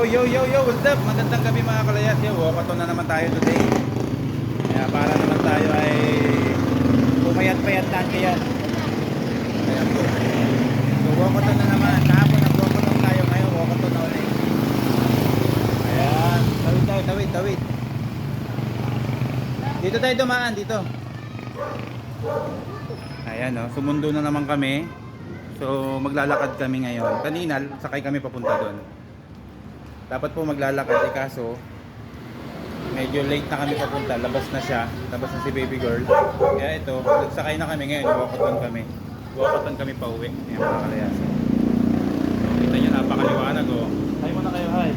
Yo, what's up? Magandang gabi mga kalayas. Yo, walkathon na naman tayo today. Kaya para naman tayo ay pumayat-payat natin yan. Ayan po. So walkathon na naman. Kahapon nag-walkathon tayo, ngayon walkathon na ulit. Ayan, tawid. Dito tayo dumaan, dito. Ayan o, sumundo na naman kami. So maglalakad kami ngayon. Kanina, sakay kami papunta doon. Dapat po maglalakad kaso medyo late na kami papunta, labas na siya, labas na si baby girl. Kaya ito, nagsakay na kami ngayon, walkathon kami pa uwi. Ayan mga kalayas. So, kita nyo napakaliwanag oh. Hi muna kayo, hi.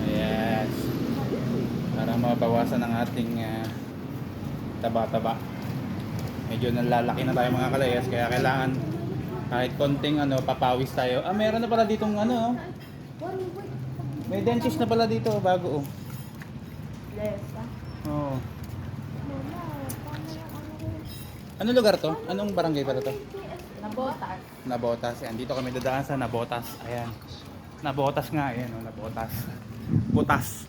Ayan. Para mabawasan ang ating taba-taba. Medyo nalalaki na tayo mga kalayas, kaya kailangan kahit konting papawis tayo. Meron na pala ditong may dentist na pala dito, bago oh. Oo. Ano lugar to? Anong barangay pala to? Nabotas. Nabotas. Ayan, dito kami dadaan sa Nabotas. Ayan. Nabotas nga, ayan oh, Nabotas. Butas.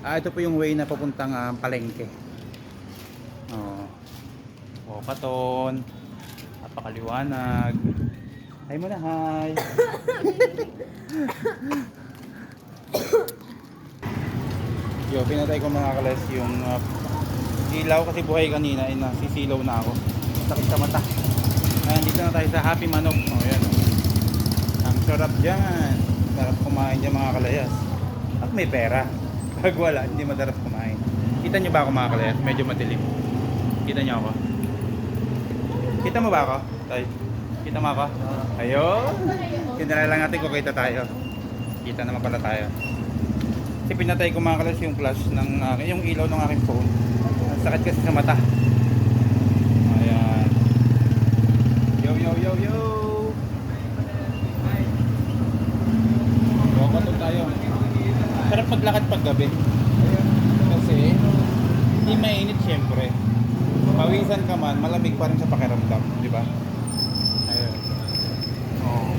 Ito po yung way na papuntang Palengke. Oh. Walkathon. Napakaliwanag. Hi muna, hi. Yo, pinatay ko mga kalas yung ilaw kasi buhay kanina ay nasisilaw na ako. Sakit sa mata. Ayan, dito na tayo sa Happy Manok. Oh, yan. Ang sarap dyan. Sarap kumain dyan mga kalayas. At may pera. Pag wala, hindi madarap kumain. Kita nyo ba ako mga kalayas? Medyo madilim. Kita nyo ako? Kita mo ba ako? Tay? Kita mo ako? Ayun. Kinala lang natin kung kita tayo. Kita naman pala tayo. Kasi pinatay ko mga kalas yung flash ng yung ilaw ng aking phone. Ang sakit kasi sa mata. Ayan. Yo. Walkathon tayo. Sarap maglakad pag gabi. Kasi hindi mainit syempre. Pawisan ka man, malamig pa rin sa pakiramdam, di ba? Ayun. Oh.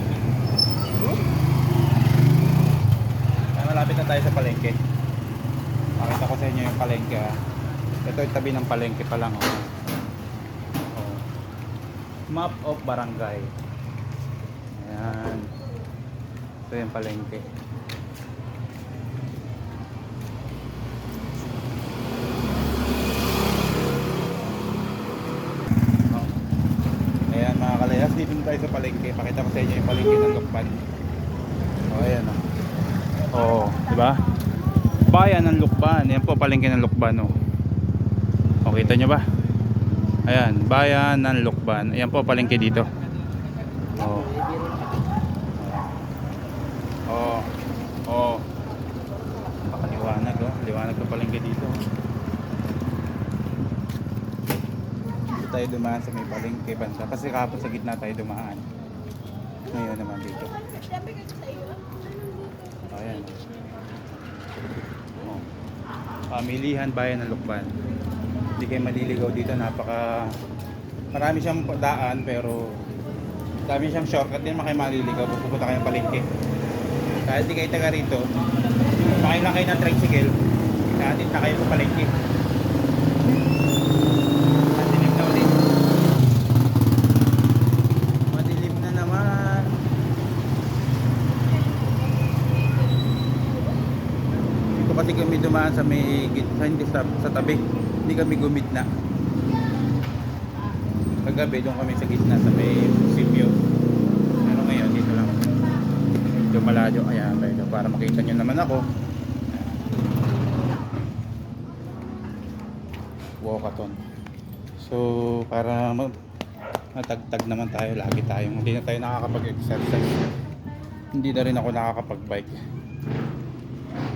Malapit na tayo sa palengke. Makita ko sa inyo yung palengke. Ito yung tabi ng palengke pa lang. Oh. Map of Barangay. Ayan. Ito yung palengke. Ayan mga kalayas, dito na tayo sa palengke. Pakita ko sa inyo yung palengke ng Lukban. Ayan o. Oo, di ba? Bayan ng Lukban. Yan po palengke ng Lukban, oh. O, kita nyo ba? Ayan, bayan ng Lukban. Ayan po palengke dito. Oo. Oo. Pakaliwanag, oh. Liwanag ng palengke dito. Dito tayo dumaan sa may palengke bansa. Kasi kapag sa gitna tayo dumaan. Ngayon naman dito. Ayan. Oh. Pamilihan bayan ng Lukban. Hindi kayo maliligaw dito, marami siyang daan pero dami siyang shortcut din, kayo maliligaw pupunta kayong palengke. Kahit di kayo taga rito, makay lang kayo ng tricycle, natin na kayo sa palengke. Madilim na ulit. Madilim na naman. Kasi kami dumaan sa may hindi sa tabi, hindi kami gumidna. Kagabi doon kami sa gitna sa may munisipyo, pero ngayon dito lang medyo malayo. Ayan tayo para makita nyo naman ako. Walkathon. So para matagtag naman tayo, lagi tayong hindi na tayo nakakapag-exercise, hindi na rin ako nakakapag-bike.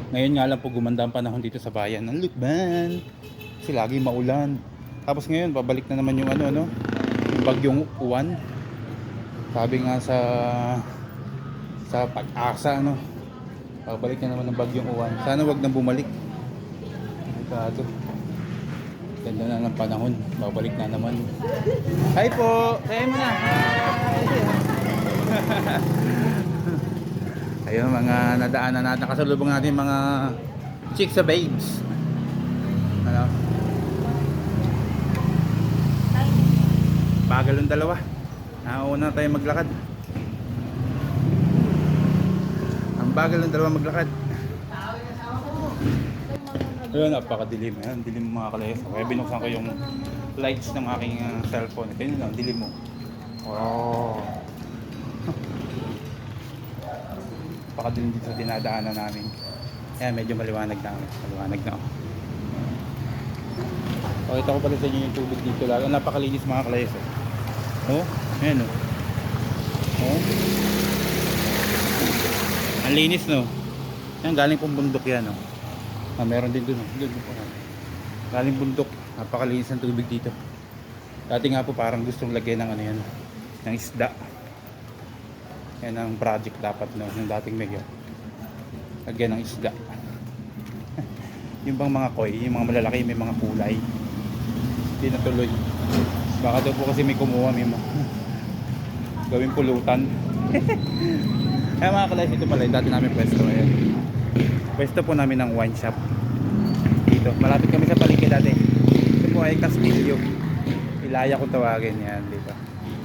Ngayon nga lang po gumanda ang panahon dito sa bayan ng Lukban. Kasi lagi maulan. Tapos ngayon babalik na naman yung yung bagyong Uwan. Sabi nga sa Pag-asa babalik na naman ng bagyong Uwan. Sana wag nang bumalik. Ito. Ganda na ng panahon. Babalik na naman. Hi po! Say mo na! Hi! Ayun, mga nadaanan natin, nakasalubong natin mga chicks sa babes. Ano? Bagal yung dalawa. Nauna tayo maglakad. Ang bagal ng dalawa maglakad. Ayun, napakadilim. Ayan, dilim mga kalayas. Kaya binuksan ko yung lights ng aking cellphone. Ito yun lang, dilim mo. Wow. Napakadilim dito sa dinadaanan namin. Ayan, medyo maliwanag na. Maliwanag na ako. Pakita ko pala sa inyo yung tubig dito. Napakalinis mga kalayas. Oh, ayan oh. Oh. Ang linis no. Yan, galing pong bundok yan oh. Meron din dun oh. Galing bundok. Napakalinis ng tubig dito. Dati nga po parang gustong lagyan ng ano yan, ng isda. Yan ang project dapat no, yung dating mayor. Lagyan ng isda. Yung bang mga koi, yung mga malalaki, may mga kulay. Hindi natuloy. Baka daw po kasi may kumuha, may gawing pulutan. Kaya mga kalayas, ito pala yung dati namin pwesto. Ayan. Pwesto po namin ng wine shop dito. Malapit kami sa palengke dati. Ito po ay Castillo. Ilaya kung tawagin yan dito.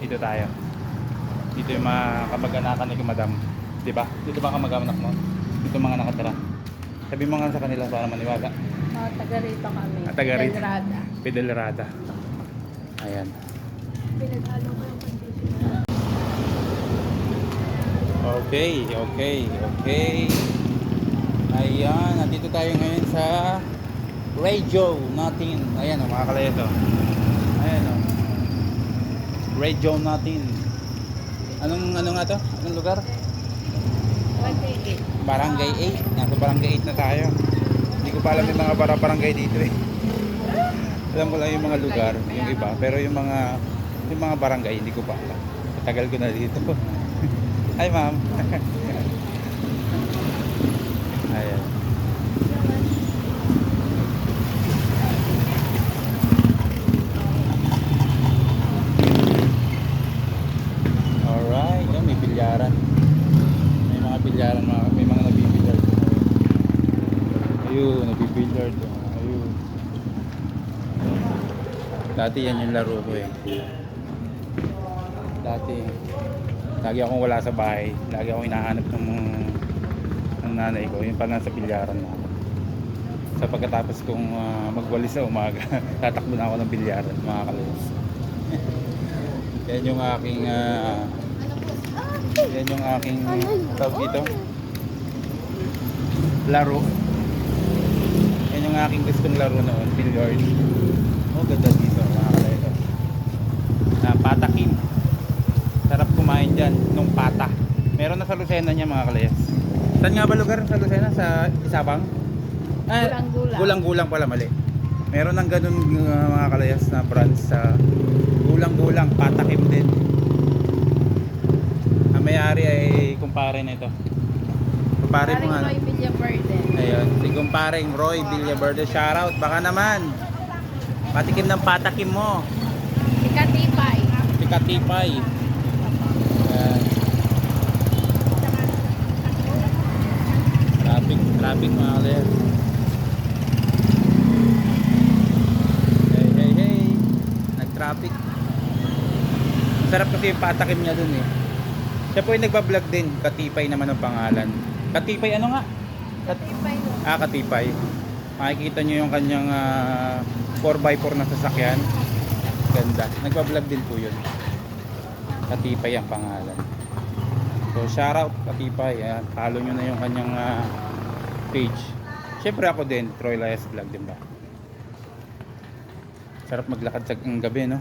Dito tayo. Dito yung mga kamag-anakan ni Madam. Diba? Dito ba kamag-anak mo? Dito mga nakatira. Sabi mo nga sa kanila para maniwala. Taga rito kami. Taga rito. Pedrada. Pedrada. Ayan. Pinag-ano ko yung conditioner. Okay. Ayan, nandito tayo ngayon sa Radio natin. Ayan o, mga kalayas o. Ayan o. Radio natin. Ano nga to? Anong lugar? Barangay 8. Nasa Barangay 8 na tayo. Hindi ko pa alam yung mga barangay dito eh. Alam ko lang yung mga lugar, yung iba. Pero yung mga barangay, hindi ko pa alam. Matagal ko na dito. Hi ma'am. Ayan. Alright, yan, may bilyaran. May mga bilyaran, may mga nabibilyard. Ayun, nabibilyard. Ayun. Dati yan yung laro ko eh. Dati lagi akong wala sa bahay, lagi akong hinahanap ng nanay ko, yung pa nasa bilyaran na ako. Sa pagkatapos kong magwalis sa umaga, tatakbo na ako ng bilyaran, mga kalayas. Yan yung aking tawag dito, laro. Yan yung aking gustong laro noon, billiard. Oh, ganda dito mga kalayas. Patakim. Sarap kumain dyan nung pata. Meron na sa Lucena niya mga kalayas. Saan nga ba lugar sa Lucena? Sa Isabang? Gulang-gulang. Gulang-gulang pala, mali. Meron ng ganun mga kalayas na branch sa Gulang-gulang. Patakim din. Ang may-ari ay kumpare na ito. Kumpare po nga. Roy Villaverde. Ayun, si kumparing Roy Villaverde. Shoutout, baka naman. Patikim ng patakim mo. Ikatipay. Si Katipay. Traffic mga kalayas. Hey. Nag-traffic. Sarap kasi yung patakim niya dun eh. Siya po yung nagbablog din. Katipay naman ang pangalan. Katipay ano nga? Katipay. Katipay. Makikita nyo yung kanyang 4x4 na sasakyan. Ganda. Nagbablog din po yun. Katipay ang pangalan. So shoutout Katipay. Follow nyo na yung kanyang page. Siyempre ako din, Troy Lias Vlog din ba. Sarap maglakad sa gabi no.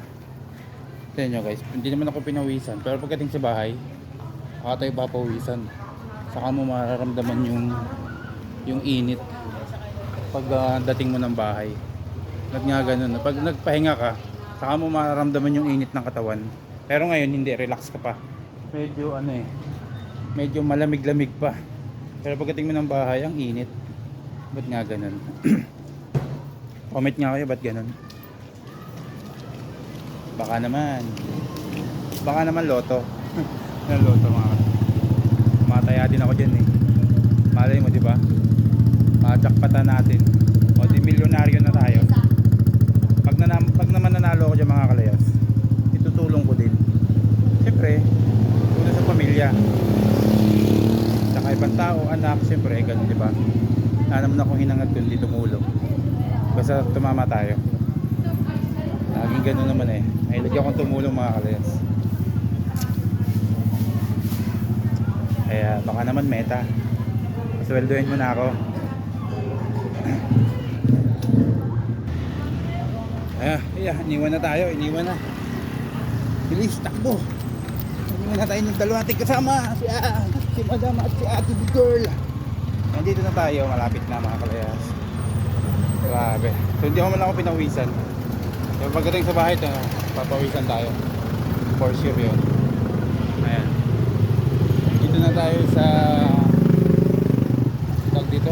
Tignan nyo guys, hindi naman ako pinawisan. Pero pagdating sa bahay, saka tayo papawisan. Saka mo mararamdaman yung init pag dating mo ng bahay. Nga ganun. Pag nagpahinga ka, saka mo mararamdaman yung init ng katawan. Pero ngayon hindi, relax ka pa. Medyo medyo malamig-lamig pa. Pero pagdating mo ng bahay, ang init. Ba't nga ganun? Comment nga kayo, ba't ganun? Baka naman loto. Ng loto mga. Mataya din ako dyan eh. Malay mo, di ba? Majakpatan natin. O di milyonaryo na tayo. Pag naman nanalo ako dyan mga kalayas, itutulong ko din. Siyempre, tulong sa pamilya. Saka ibang tao, anak, siyempre, ganun, di ba? Wala naman akong hinangad kundi tumulong. Basta tumama tayo. Laging ganun naman eh. Mahilig akong tumulong mga kalayas. Kaya baka naman meta. Pasweldohin mo na ako. Iniwan na tayo. Iniwan na. Bilis, takbo. Iniwan na tayo ng dalawa nating kasama. Si Madam at si Ate Big Girl. Nandito na tayo. Malapit na mga kalayas. Grabe. So hindi ako man ako pinawisan. So pagdating sa bahay, papawisan tayo. For sure yun. Ayan. Dito na tayo sa tag dito.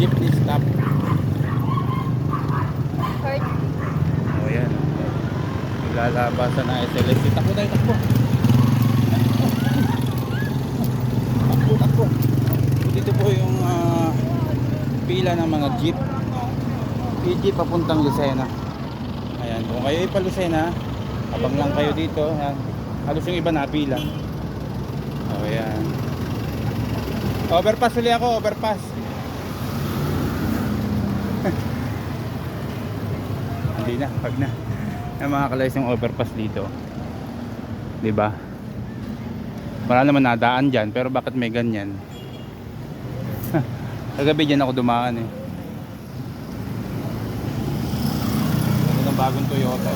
Jeepney stop. Oh yan. Naglalabasan na SLS. Takbo tayo, takbo. Takbo. Dito po yung pila ng mga jeep. Jeep papuntang Lucena. Ayan, kung kayo ay pa Lucena, abang lang kayo dito. Ayan. Halos yung iba na pila. Oh, ayan. Overpass ulit ako, overpass. Hindi na, pag na. Ayan mga kalayas yung overpass dito. 'Di ba? Wala naman nadaan dyan, pero bakit may ganyan? Kagabi dyan ako dumaan eh. Ito ng bagong Toyota.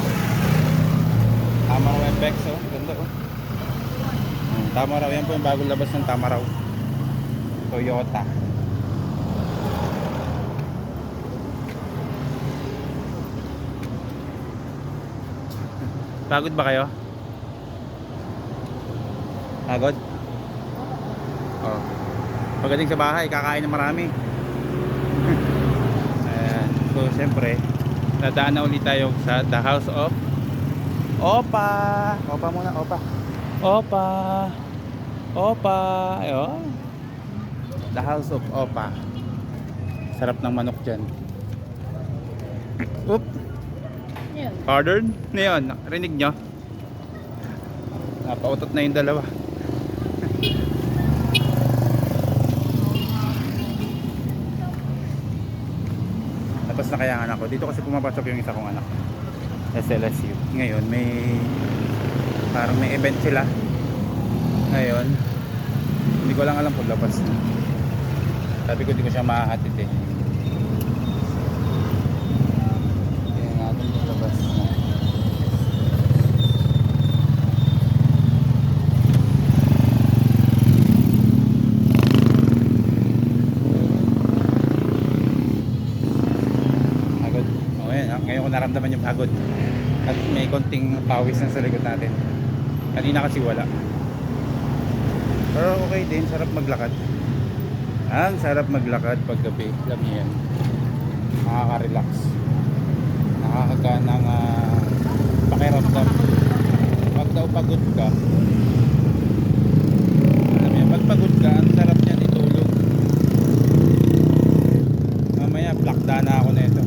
Tama raw FX oh. Ganda oh. Tama raw. Yan po yung bagong labas ng Tama raw. Toyota. Pagod ba kayo? Pagod? Oh. Pagdating sa bahay, kakain ng marami. Ayan. So, siyempre, nadaan na ulit tayo sa The House of Opa. Opa muna, Opa. Opa. Opa. Ayun. The House of Opa. Sarap ng manok dyan. Oop. Yun. Pardon? Ngayon, rinig nyo? Napautot na yung dalawa. Tapos na kaya ang anak ko. Dito kasi pumapasok yung isa kong anak. SLSU. Ngayon parang may event sila. Ngayon hindi ko lang alam kung labas na. Sabi ko di ko siya mahahatid eh. Kaya natin yung labas na. Ngayon ko naramdaman yung pagod at may konting pawis na sa likod natin. Kanina kasi wala, pero okay din. Sarap maglakad. Ang sarap maglakad pag gabi. Alam niyo yan, nakaka-relax, nakakagaan ng pakiramdam. Pag daw pagod ka, alam niyo, pag pagod ka, ang sarap niyan itulog. Mamaya plakda na ako na ito.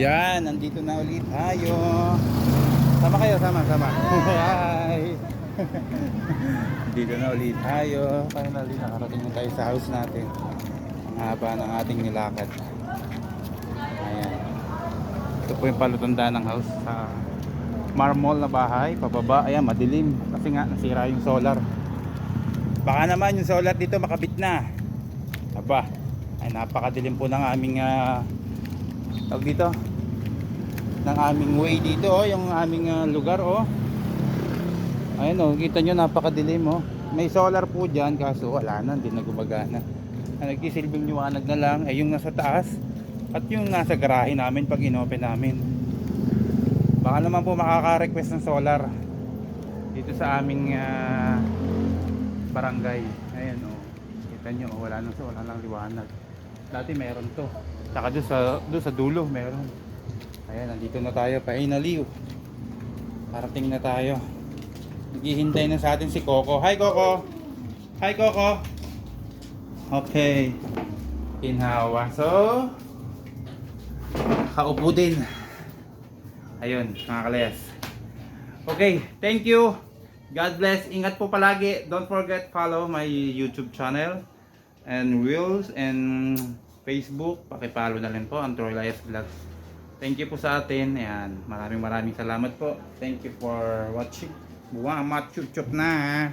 Yan, nandito na ulit tayo. Sama kayo, sama. Hi. Dito na ulit tayo. Finally, nakarating na tayo sa house natin. Ang haba ng ating nilakad. Ayan. Ito po yung palutundaan ng house sa marmol na bahay. Pababa, ayan, madilim. Kasi nga, nasira yung solar. Baka naman yung solar dito makabit na. Aba, ay napakadilim po ng aming tawag dito, ng aming way dito oh, yung aming lugar oh. Ayun oh, kita nyo napakadilim oh. May solar po dyan kaso wala na, hindi na gumagana. Nagsisilbing liwanag na lang ay yung nasa taas at yung nasa garahe namin pag inopen namin. Baka naman po makaka-request ng solar dito sa aming barangay. Ayan oh, kita nyo wala nang liwanag. Dati meron to. Saka doon sa dulo meron. Ayan, nandito na tayo. Finally. Parating na tayo. Naghihintay na sa atin si Coco. Hi Coco! Hi Coco! Okay. Inhawa. So, kaupo din. Ayun, mga kalayas. Okay, thank you. God bless. Ingat po palagi. Don't forget follow my YouTube channel and Reels and Facebook. Paki-follow na rin po ang Troy Elias Vlogs. Thank you po sa atin. Ayan, maraming salamat po. Thank you for watching. Buwa, matchup na.